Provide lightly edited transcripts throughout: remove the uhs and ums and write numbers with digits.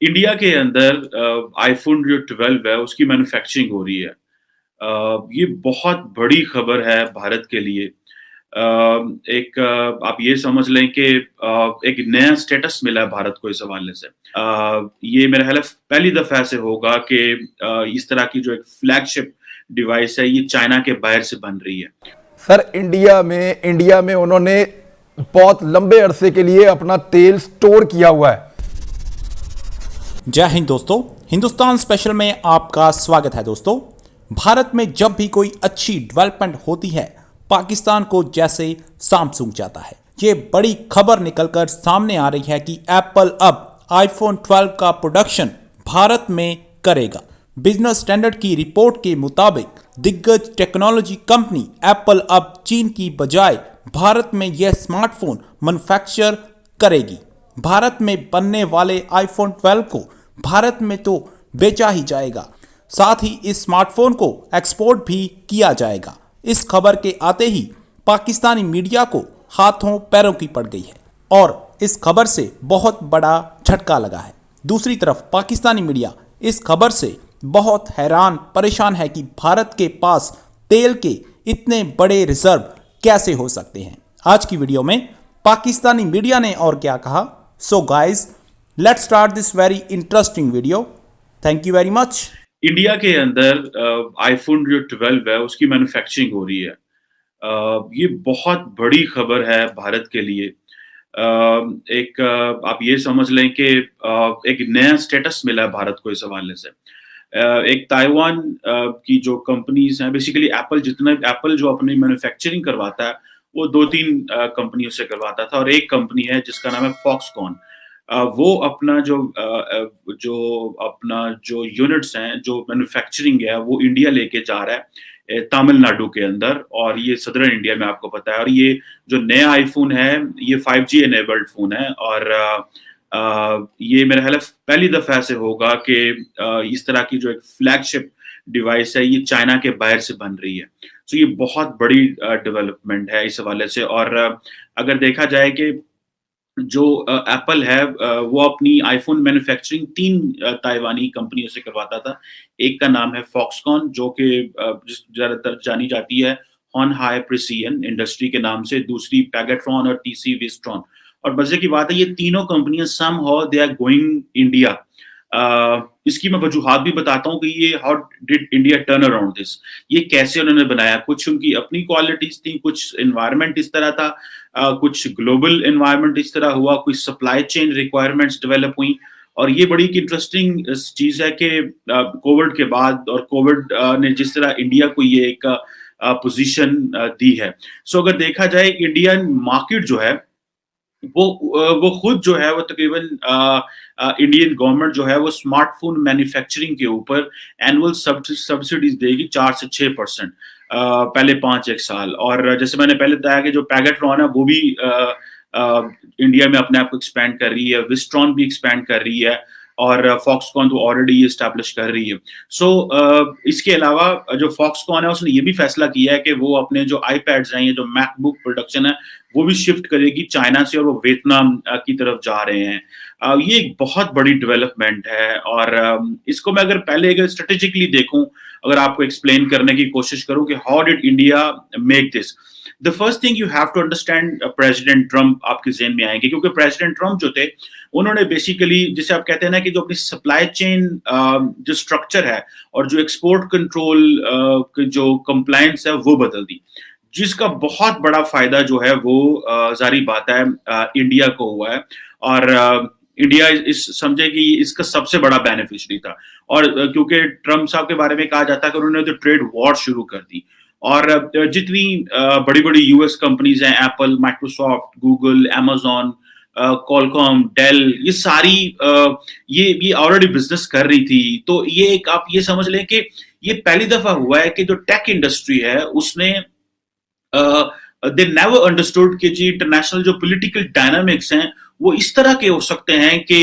India के अंदर iPhone जो 12 है उसकी मैन्युफैक्चरिंग हो रही है। ये बहुत बड़ी खबर है भारत के लिए। आप ये समझ लें कि एक नया स्टेटस मिला है भारत को इस हवाले से। ये मेरा ख़्याल है पहली दफ़ा ऐसे होगा कि इस तरह की जो एक फ्लैगशिप डिवाइस है ये चाइना के बाहर से बन रही है। सर इंडिया में उन्होंने बहुत लंबे अरसे के लिए अपना तेल स्टोर किया हुआ है। जय हिंद दोस्तों, हिंदुस्तान स्पेशल में आपका स्वागत है दोस्तों। भारत में जब भी कोई अच्छी डेवलपमेंट होती है, पाकिस्तान को जैसे सांप सूंघ जाता है। ये बड़ी खबर निकलकर सामने आ रही है कि एप्पल अब आईफोन 12 का प्रोडक्शन भारत में करेगा। बिजनेस स्टैंडर्ड की रिपोर्ट के मुताबिक दिग्गज टेक्नोलॉजी कंपनी एप्पल अब चीन की बजाय भारत में यह स्मार्टफोन मैन्युफैक्चर करेगी। भारत में बनने वाले आईफोन 12 को भारत में तो बेचा ही जाएगा, साथ ही इस स्मार्टफोन को एक्सपोर्ट भी किया जाएगा। इस खबर के आते ही पाकिस्तानी मीडिया को हाथों पैरों की पड़ गई है और इस खबर से बहुत बड़ा झटका लगा है। दूसरी तरफ पाकिस्तानी मीडिया इस खबर से बहुत हैरान परेशान है कि भारत के पास तेल के इतने बड़े रिजर्व कैसे हो सकते हैं। आज की वीडियो में पाकिस्तानी मीडिया ने और क्या कहा, so guys let's start this very interesting video. Thank you very much. India के अंदर आईफ़ोन जो 12 है उसकी मैन्युफैक्चरिंग हो रही है। ये बहुत बड़ी खबर है भारत के लिए। आप ये समझ लें कि एक नया स्टेटस मिला है भारत को इस हवाले से। एक ताइवान की जो कंपनीज़ हैं, बेसिकली एप्पल जो अपनी मैन्युफैक्चरिंग करवाता है, वो 2-3 कंपनियों से करवाता था और एक कंपनी है जिसका नाम है फॉक्सकॉन। वो अपना जो यूनिट्स हैं, जो मैन्युफैक्चरिंग है, वो इंडिया लेके जा रहा है तमिलनाडु के अंदर, और ये सदर्न इंडिया में आपको पता है। और ये जो नया आईफ़ोन है, ये 5G इनेबल्ड फ़ोन है और ये मेरा ख़्याल है पहली दफ़ा ऐसे होगा कि इस तरह की जो एक फ्लैगशिप डिवाइस है, ये चाइना के बाहर से बन रही है। सो ये बहुत बड़ी डेवलपमेंट है इस हवाले से। और अगर देखा जाए कि जो एप्पल है, वो अपनी आईफ़ोन मैन्युफैक्चरिंग 3 ताइवानी कंपनियों से करवाता था। एक का नाम है फॉक्सकॉन, जो कि जिस ज़्यादातर जानी जाती है होनहाई प्रिसिजन इंडस्ट्री के नाम से, दूसरी पैगाट्रॉन और तीसरी विस्ट्रॉन। और मज़े की बात है, ये तीनों कंपनियाँ somehow they are going India. इसकी मैं वजूहात भी बताता हूँ कि ये how did India turn around this. ये कैसे उन्होंने बनाया। कुछ उनकी अपनी क्वालिटीज़ थी, कुछ एनवायरनमेंट इस तरह था, कुछ ग्लोबल एनवायरनमेंट इस तरह हुआ, कुछ सप्लाई चेन रिक्वायरमेंट्स डेवलप हुई। और ये बड़ी इंटरेस्टिंग चीज़ है कि कोविड के बाद, और कोविड ने जिस तरह इंडिया को ये एक पोजीशन दी है। सो अगर देखा जाए, इंडियन मार्केट जो है वो खुद जो है वो तकरीबन इंडियन गवर्नमेंट जो है वो स्मार्टफ़ोन मैन्युफैक्चरिंग के ऊपर एनुअल सब्सिडीज़ देगी 4 से 6%, पहले 5-1 साल। और जैसे मैंने पहले बताया कि जो पैगाट्रॉन है वो भी इंडिया में अपने आप को एक्सपैंड कर रही है, विस्ट्रॉन भी एक्सपैंड कर रही है, और फॉक्सकॉन तो ऑलरेडी एस्टैब्लिश कर रही है। सो इसके अलावा जो फॉक्सकॉन है उसने ये भी फैसला किया है कि वो अपने जो आईपैड्स हैं, ये जो मैकबुक प्रोडक्शन है, वो भी शिफ्ट करेगी चाइना से, और वो वियतनाम की तरफ जा रहे हैं। ये एक बहुत बड़ी डेवलपमेंट है। और इसको मैं अगर स्ट्रेटेजिकली देखूं, अगर आपको एक्सप्लेन करने की कोशिश करूं कि how did India make this, the first thing you have to understand, president Trump आपके ज़हन में आएंगे, क्योंकि प्रेसिडेंट ट्रम्प जो थे, उन्होंने बेसिकली, जिसे आप कहते हैं ना कि जो अपनी सप्लाई चेन जो स्ट्रक्चर है और जो एक्सपोर्ट कंट्रोल जो कंप्लायंस है, वो बदल दी, जिसका बहुत बड़ा फायदा जो है वो जारी बात है इंडिया को हुआ है। और इंडिया इस समझे कि इसका सबसे बड़ा बेनिफिशियरी था। और क्योंकि ट्रम्प साहब के बारे में कहा जाता है कि उन्होंने तो ट्रेड वॉर शुरू कर दी, और जितनी बड़ी बड़ी यूएस कंपनीज हैं, Apple, Microsoft, Google, Amazon, Qualcomm, Dell, ये सारी ये ऑलरेडी बिजनेस कर रही थी। तो ये एक, आप ये समझ लें कि ये पहली दफा हुआ है कि जो टेक इंडस्ट्री है उसने दे नेवर अंडरस्टूड कि जी इंटरनेशनल जो पॉलिटिकल डायनामिक्स हैं वो इस तरह के हो सकते हैं कि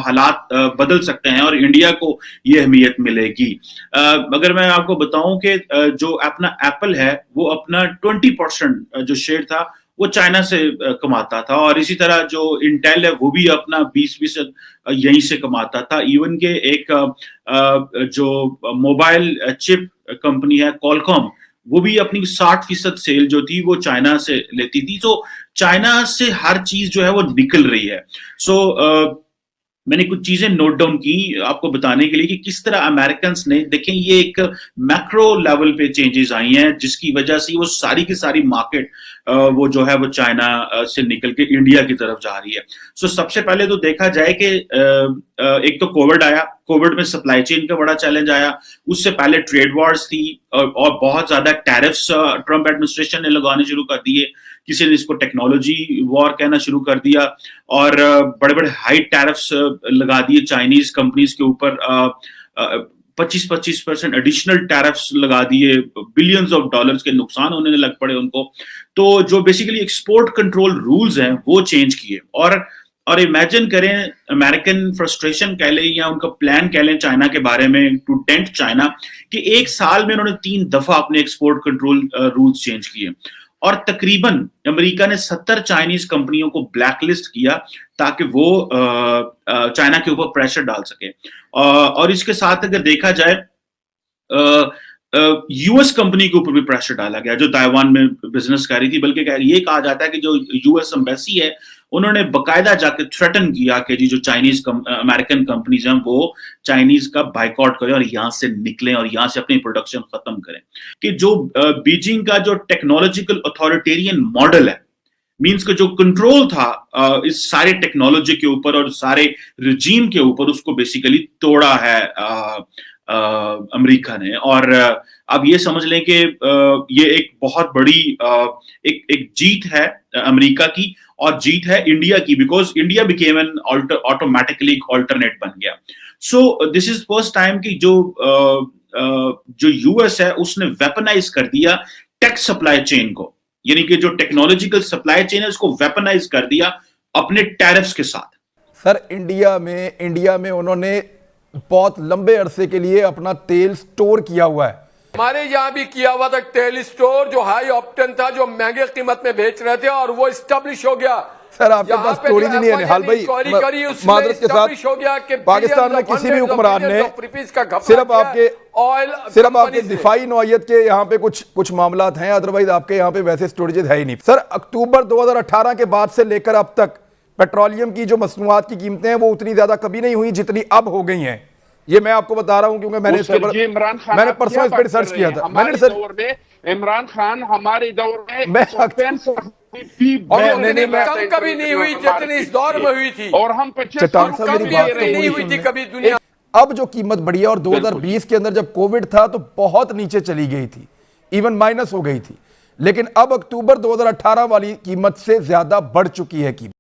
हालात बदल सकते हैं, और इंडिया को ये अहमियत मिलेगी। अगर मैं आपको बताऊं कि जो अपना एप्पल है वो अपना 20% जो शेयर था वो चाइना से कमाता था, और इसी तरह जो इंटेल है वो भी अपना 20% यहीं से कमाता था। इवन के एक जो मोबाइल चिप कंपनी है कॉलकॉम, वो भी अपनी 60% सेल जो थी वो चाइना से लेती थी। तो चाइना से हर चीज जो है वो निकल रही है। मैंने कुछ चीजें नोट डाउन की आपको बताने के लिए कि किस तरह अमेरिकन ने, देखें ये एक मैक्रो लेवल पे चेंजेस आई हैं जिसकी वजह से वो सारी की सारी मार्केट वो जो है वो चाइना से निकल के इंडिया की तरफ जा रही है। सबसे पहले तो देखा जाए कि एक तो कोविड आया, कोविड में सप्लाई चेन का बड़ा चैलेंज आया, उससे पहले ट्रेड वॉर्स थी और बहुत ज्यादा टैरिफ्स ट्रंप एडमिनिस्ट्रेशन ने लगाने शुरू कर दिए। किसी ने इसको टेक्नोलॉजी वॉर कहना शुरू कर दिया और बड़े बड़े हाई टैरिफ्स लगा दिए चाइनीज कंपनीज के ऊपर। 25% एडिशनल टैरिफ्स लगा दिए, बिलियंस ऑफ डॉलर्स के नुकसान होने लग पड़े उनको। तो जो बेसिकली एक्सपोर्ट कंट्रोल रूल्स हैं वो चेंज किए, और इमेजिन करें अमेरिकन फ्रस्ट्रेशन कह लें या उनका प्लान कह लें चाइना के बारे में टू डेंट चाइना, कि एक साल में उन्होंने 3 दफा अपने एक्सपोर्ट कंट्रोल रूल्स चेंज किए, और तकरीबन अमेरिका ने 70 चाइनीज कंपनियों को ब्लैकलिस्ट किया ताकि वो चाइना के ऊपर प्रेशर डाल सके। और इसके साथ अगर देखा जाए यूएस कंपनी के ऊपर भी प्रेशर डाला गया जो ताइवान में बिजनेस कर रही थी, बल्कि ये कहा जाता है कि जो यूएस एम्बेसी है उन्होंने बकायदा जाके थ्रेटन किया कि जी जो चाइनीज अमेरिकन कंपनीज हैं वो चाइनीज का बाइकआउट करें और यहाँ से निकलें और यहाँ से अपनी प्रोडक्शन खत्म करें। कि जो बीजिंग का जो टेक्नोलॉजिकल अथॉरिटेरियन मॉडल है, मींस का जो कंट्रोल था इस सारे टेक्नोलॉजी के ऊपर और सारे रिजीम के ऊपर, उसको बेसिकली तोड़ा है अमेरिका ने। और अब ये समझ लें कि ये एक बहुत बड़ी एक जीत है अमेरिका की और जीत है इंडिया की, because India became an automatically alternate बन गया। दिस इज फर्स्ट टाइम कि जो यूएस है उसने वेपनाइज कर दिया टेक सप्लाई चेन को, यानी कि जो टेक्नोलॉजिकल सप्लाई चेन है उसको वेपनाइज कर दिया अपने टैरिफ्स के साथ। सर इंडिया में उन्होंने बहुत लंबे अरसे के लिए अपना तेल स्टोर किया हुआ है। हमारे यहाँ भी किया हुआ था तेल स्टोर, जो हाई ऑप्टेन था, जो महंगे कीमत में बेच रहे थे, और वो स्टैब्लिश हो गया। सर आपके पास स्टोरेज नहीं है निहाल भाई, मादरत के साथ पाकिस्तान में किसी भी हुक्मरान ने सिर्फ आपके दिफाई नौयत के यहाँ पे कुछ मामलात हैं, अदरवाइज आपके यहाँ पे वैसे स्टोरेजेस है ही नहीं। सर अक्टूबर 2018 के बाद से लेकर अब तक पेट्रोलियम की जो मसनूआत की कीमतें हैं वो उतनी ज्यादा कभी नहीं हुई जितनी अब हो गई हैं। ये मैं आपको बता रहा हूं क्योंकि मैंने परसों इस पर रिसर्च किया था। इमरान खान हमारे दौर में कभी नहीं हुई जितनी इस दौर में हुई थी, और हम नहीं हुई थी कभी दुनिया। अब जो कीमत बढ़ी है, और 2020 के अंदर जब कोविड था तो बहुत नीचे चली गई थी, इवन माइनस हो गई थी, लेकिन अब अक्टूबर 2018 वाली कीमत से ज्यादा बढ़ चुकी है कीमत।